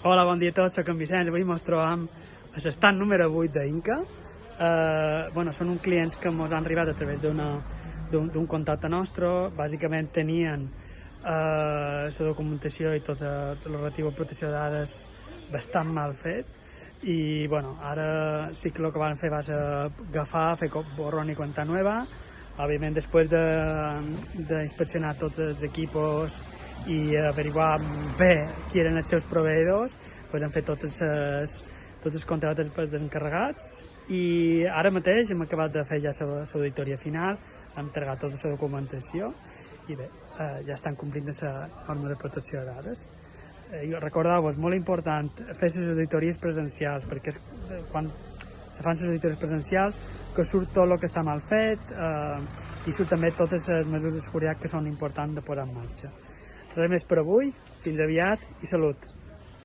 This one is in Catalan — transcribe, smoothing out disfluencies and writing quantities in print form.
Hola, bon dia a tots, soc en Vicenç. Avui ens trobam a l'estat número 8 d'Inca. Són uns clients que ens han arribat a través d'un contacte nostre. Bàsicament tenien la documentació i tot el relatiu a protecció de dades bastant mal fet. I ara sí que el que van fer va ser fer borrón y cuenta nueva. Òbviament, després d'inspeccionar tots els equipos i averiguar bé qui eren els seus proveïdors, han fet tots els contractes per encarregats i ara mateix hem acabat de fer ja l'auditoria final, hem entregat tota la documentació i bé, ja estan complint la norma de protecció de dades. Recordeu-vos, molt important fer les auditories presencials, perquè quan se fan les auditories presencials que surt tot el que està mal fet i surt també totes les mesures de seguretat que són importants de posar en marxa. Res més per avui, fins aviat i salut!